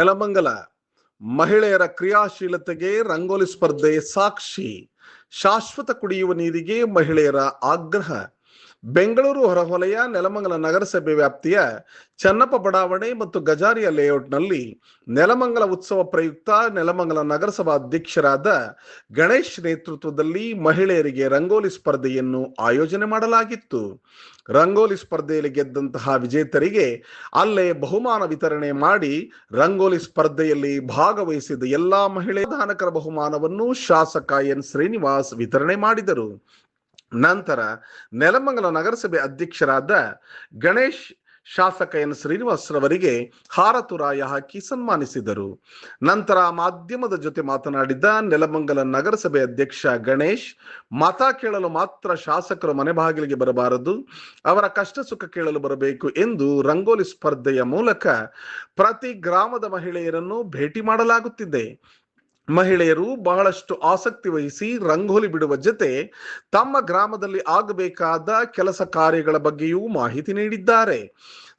ನೆಲಮಂಗಲ ಮಹಿಳೆಯರ ಕ್ರಿಯಾಶೀಲತೆಗೆ ರಂಗೋಲಿ ಸ್ಪರ್ಧೆ ಸಾಕ್ಷಿ. ಶಾಶ್ವತ ಕುಡಿಯುವ ನೀರಿಗೆ ಮಹಿಳೆಯರ ಆಗ್ರಹ. ಬೆಂಗಳೂರು ಹೊರವಲಯ ನೆಲಮಂಗಲ ನಗರಸಭೆ ವ್ಯಾಪ್ತಿಯ ಚನ್ನಪ್ಪ ಬಡಾವಣೆ ಮತ್ತು ಗಜಾರಿಯ ಲೇಔಟ್ನಲ್ಲಿ ನೆಲಮಂಗಲ ಉತ್ಸವ ಪ್ರಯುಕ್ತ ನೆಲಮಂಗಲ ನಗರಸಭಾ ಅಧ್ಯಕ್ಷರಾದ ಗಣೇಶ್ ನೇತೃತ್ವದಲ್ಲಿ ಮಹಿಳೆಯರಿಗೆ ರಂಗೋಲಿ ಸ್ಪರ್ಧೆಯನ್ನು ಆಯೋಜನೆ ಮಾಡಲಾಗಿತ್ತು. ರಂಗೋಲಿ ಸ್ಪರ್ಧೆಯಲ್ಲಿ ಗೆದ್ದಂತಹ ವಿಜೇತರಿಗೆ ಅಲ್ಲೇ ಬಹುಮಾನ ವಿತರಣೆ ಮಾಡಿ ರಂಗೋಲಿ ಸ್ಪರ್ಧೆಯಲ್ಲಿ ಭಾಗವಹಿಸಿದ ಎಲ್ಲಾ ಮಹಿಳೆ ದಾನಕರ ಬಹುಮಾನವನ್ನು ಶಾಸಕ ಎನ್ ಶ್ರೀನಿವಾಸ್ ವಿತರಣೆ ಮಾಡಿದರು. ನಂತರ ನೆಲಮಂಗಲ ನಗರಸಭೆ ಅಧ್ಯಕ್ಷರಾದ ಗಣೇಶ್ ಶಾಸಕ ಎನ್ ಶ್ರೀನಿವಾಸ್ ರವರಿಗೆ ಹಾರತುರಾಯ ಹಾಕಿ ಸನ್ಮಾನಿಸಿದರು. ನಂತರ ಮಾಧ್ಯಮದ ಜೊತೆ ಮಾತನಾಡಿದ ನೆಲಮಂಗಲ ನಗರಸಭೆ ಅಧ್ಯಕ್ಷ ಗಣೇಶ್, ಮತ ಕೇಳಲು ಮಾತ್ರ ಶಾಸಕರು ಮನೆ ಬಾಗಿಲಿಗೆ ಬರಬಾರದು, ಅವರ ಕಷ್ಟ ಸುಖ ಕೇಳಲು ಬರಬೇಕು ಎಂದು ರಂಗೋಲಿ ಸ್ಪರ್ಧೆಯ ಮೂಲಕ ಪ್ರತಿ ಗ್ರಾಮದ ಮಹಿಳೆಯರನ್ನು ಭೇಟಿ ಮಾಡಲಾಗುತ್ತಿದೆ. ಮಹಿಳೆಯರು ಬಹಳಷ್ಟು ಆಸಕ್ತಿ ವಹಿಸಿ ರಂಗೋಲಿ ಬಿಡುವ ಜೊತೆ ತಮ್ಮ ಗ್ರಾಮದಲ್ಲಿ ಆಗಬೇಕಾದ ಕೆಲಸ ಕಾರ್ಯಗಳ ಬಗ್ಗೆಯೂ ಮಾಹಿತಿ ನೀಡಿದ್ದಾರೆ.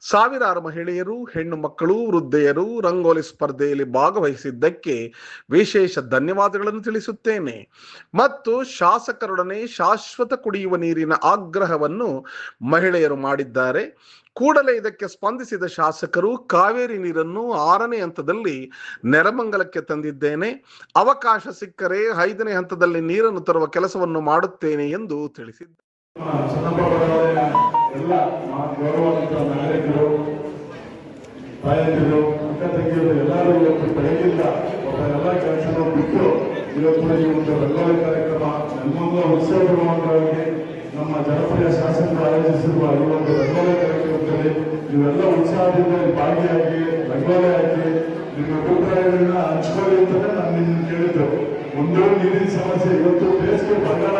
ಸಾವಿರಾರು ಮಹಿಳೆಯರು, ಹೆಣ್ಣು ಮಕ್ಕಳು, ವೃದ್ಧೆಯರು ರಂಗೋಲಿ ಸ್ಪರ್ಧೆಯಲ್ಲಿ ಭಾಗವಹಿಸಿದ್ದಕ್ಕೆ ವಿಶೇಷ ಧನ್ಯವಾದಗಳನ್ನು ತಿಳಿಸುತ್ತೇನೆ ಮತ್ತು ಶಾಸಕರೊಡನೆ ಶಾಶ್ವತ ಕುಡಿಯುವ ನೀರಿನ ಆಗ್ರಹವನ್ನು ಮಹಿಳೆಯರು ಮಾಡಿದ್ದಾರೆ. ಕೂಡಲೇ ಇದಕ್ಕೆ ಸ್ಪಂದಿಸಿದ ಶಾಸಕರು ಕಾವೇರಿ ನೀರನ್ನು 6ನೇ ಹಂತದಲ್ಲಿ ನೆಲಮಂಗಲಕ್ಕೆ ತಂದಿದ್ದೇನೆ, ಅವಕಾಶ ಸಿಕ್ಕರೆ 5ನೇ ಹಂತದಲ್ಲಿ ನೀರನ್ನು ತರುವ ಕೆಲಸವನ್ನು ಮಾಡುತ್ತೇನೆ ಎಂದು ತಿಳಿಸಿದ್ದಾರೆ. ನಮ್ಮ ಜನಪ್ರಿಯ ಶಾಸಕರು ಆಯೋಜಿಸಿರುವ ಈ ಒಂದು ರಂಗೋಲಿ ಕಾರ್ಯಕ್ರಮದಲ್ಲಿ ನೀವೆಲ್ಲ ಉತ್ಸಾಹದಿಂದ ಭಾಗಿಯಾಗಿ ರಂಗೋಲಿ ಹಾಕಿ ನಿಮ್ಮ ಅಭಿಪ್ರಾಯಗಳನ್ನ ಹಂಚ್ಕೊಳ್ಳಿ ಅಂತಲೇ ನಾನು ನಿಮ್ಮನ್ನು ಕೇಳಿದ್ದು. ಒಂದು ನೀರಿನ ಸಮಸ್ಯೆ, ಇವತ್ತು ಬೇಸಿಗೆ ಬರಗಾಲ